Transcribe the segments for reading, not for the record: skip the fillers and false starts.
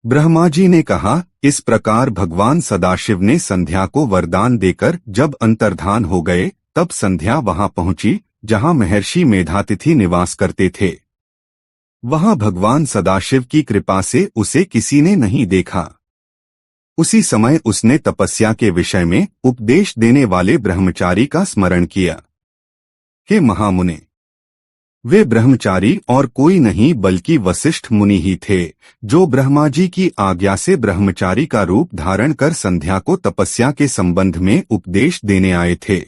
ब्रह्मा जी ने कहा, इस प्रकार भगवान सदाशिव ने संध्या को वरदान देकर जब अंतर्धान हो गए, तब संध्या वहां पहुंची जहां महर्षि मेधातिथि निवास करते थे। वहां भगवान सदाशिव की कृपा से उसे किसी ने नहीं देखा। उसी समय उसने तपस्या के विषय में उपदेश देने वाले ब्रह्मचारी का स्मरण किया। हे महामुने, वे ब्रह्मचारी और कोई नहीं बल्कि वशिष्ठ मुनि ही थे, जो ब्रह्मा जी की आज्ञा से ब्रह्मचारी का रूप धारण कर संध्या को तपस्या के संबंध में उपदेश देने आए थे।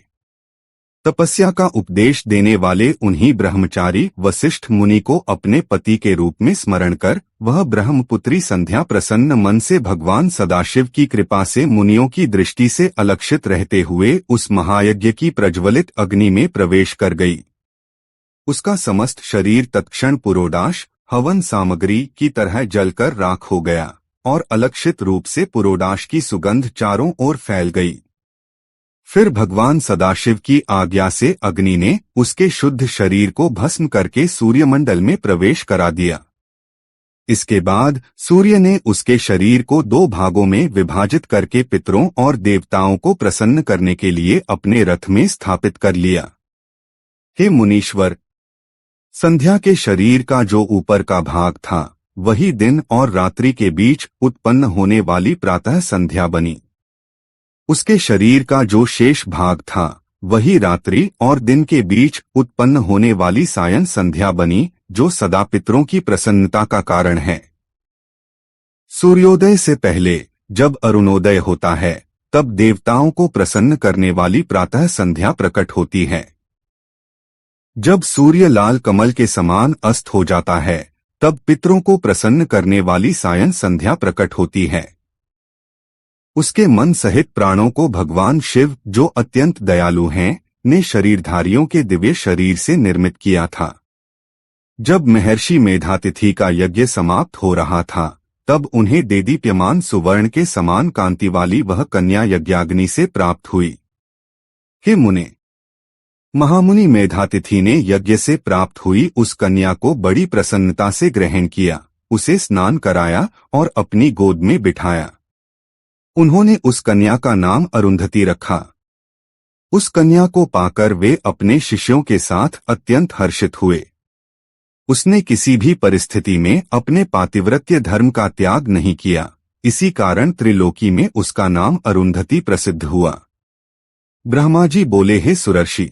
तपस्या का उपदेश देने वाले उन्हीं ब्रह्मचारी वशिष्ठ मुनि को अपने पति के रूप में स्मरण कर वह ब्रह्मपुत्री संध्या प्रसन्न मन से भगवान सदाशिव की कृपा से मुनियों की दृष्टि से अलक्षित रहते हुए उस महायज्ञ की प्रज्वलित अग्नि में प्रवेश कर गई। उसका समस्त शरीर तत्क्षण पुरोडाश हवन सामग्री की तरह जलकर राख हो गया और अलक्षित रूप से पुरोडाश की सुगंध चारों ओर फैल गई। फिर भगवान सदाशिव की आज्ञा से अग्नि ने उसके शुद्ध शरीर को भस्म करके सूर्यमंडल में प्रवेश करा दिया। इसके बाद सूर्य ने उसके शरीर को 2 भागों में विभाजित करके पितरों और देवताओं को प्रसन्न करने के लिए अपने रथ में स्थापित कर लिया। हे मुनीश्वर, संध्या के शरीर का जो ऊपर का भाग था वही दिन और रात्रि के बीच उत्पन्न होने वाली प्रातः संध्या बनी। उसके शरीर का जो शेष भाग था वही रात्रि और दिन के बीच उत्पन्न होने वाली सायं संध्या बनी, जो सदा पितरों की प्रसन्नता का कारण है। सूर्योदय से पहले जब अरुणोदय होता है तब देवताओं को प्रसन्न करने वाली प्रातः संध्या प्रकट होती है। जब सूर्य लाल कमल के समान अस्त हो जाता है तब पितरों को प्रसन्न करने वाली सायं संध्या प्रकट होती है। उसके मन सहित प्राणों को भगवान शिव, जो अत्यंत दयालु हैं, ने शरीरधारियों के दिव्य शरीर से निर्मित किया था। जब महर्षि मेधातिथि का यज्ञ समाप्त हो रहा था तब उन्हें देदीप्यमान सुवर्ण के समान कांति वाली वह कन्या यज्ञाग्नि से प्राप्त हुई। हे मुने, महामुनि मेधातिथि ने यज्ञ से प्राप्त हुई उस कन्या को बड़ी प्रसन्नता से ग्रहण किया, उसे स्नान कराया और अपनी गोद में बिठाया। उन्होंने उस कन्या का नाम अरुंधति रखा। उस कन्या को पाकर वे अपने शिष्यों के साथ अत्यंत हर्षित हुए। उसने किसी भी परिस्थिति में अपने पातिव्रत्य धर्म का त्याग नहीं किया, इसी कारण त्रिलोकी में उसका नाम अरुंधति प्रसिद्ध हुआ। ब्रह्मा जी बोले, हे सुरर्षि,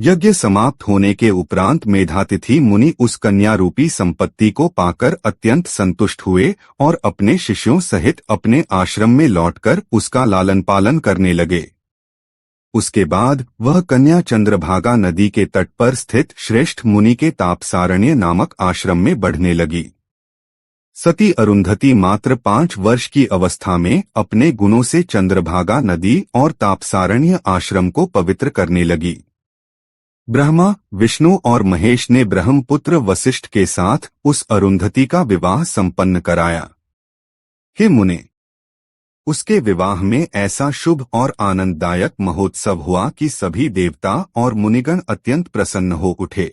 यज्ञ समाप्त होने के उपरांत मेधातिथि मुनि उस कन्या रूपी संपत्ति को पाकर अत्यंत संतुष्ट हुए और अपने शिष्यों सहित अपने आश्रम में लौटकर उसका लालन पालन करने लगे। उसके बाद वह कन्या चंद्रभागा नदी के तट पर स्थित श्रेष्ठ मुनि के तापसारण्य नामक आश्रम में बढ़ने लगी। सती अरुंधति मात्र 5 वर्ष की अवस्था में अपने गुणों से चंद्रभागा नदी और तापसारण्य आश्रम को पवित्र करने लगी। ब्रह्मा, विष्णु और महेश ने ब्रह्मपुत्र वशिष्ठ के साथ उस अरुंधति का विवाह संपन्न कराया। हे मुने, उसके विवाह में ऐसा शुभ और आनंददायक महोत्सव हुआ कि सभी देवता और मुनिगण अत्यंत प्रसन्न हो उठे।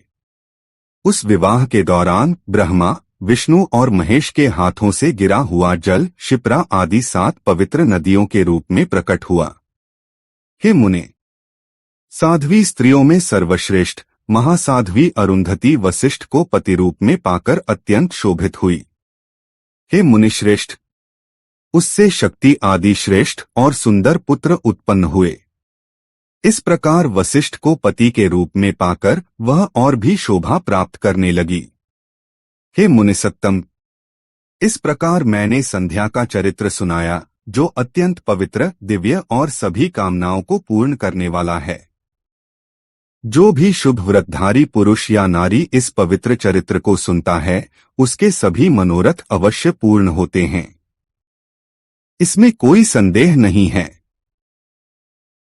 उस विवाह के दौरान ब्रह्मा, विष्णु और महेश के हाथों से गिरा हुआ जल शिप्रा आदि 7 पवित्र नदियों के रूप में प्रकट हुआ। हे मुने, साध्वी स्त्रियों में सर्वश्रेष्ठ महासाध्वी अरुंधति वशिष्ठ को पति रूप में पाकर अत्यंत शोभित हुई। हे मुनिश्रेष्ठ, उससे शक्ति आदि श्रेष्ठ और सुंदर पुत्र उत्पन्न हुए। इस प्रकार वशिष्ठ को पति के रूप में पाकर वह और भी शोभा प्राप्त करने लगी। हे मुनिसत्तम, इस प्रकार मैंने संध्या का चरित्र सुनाया, जो अत्यंत पवित्र, दिव्य और सभी कामनाओं को पूर्ण करने वाला है। जो भी शुभ व्रतधारी पुरुष या नारी इस पवित्र चरित्र को सुनता है, उसके सभी मनोरथ अवश्य पूर्ण होते हैं। इसमें कोई संदेह नहीं है।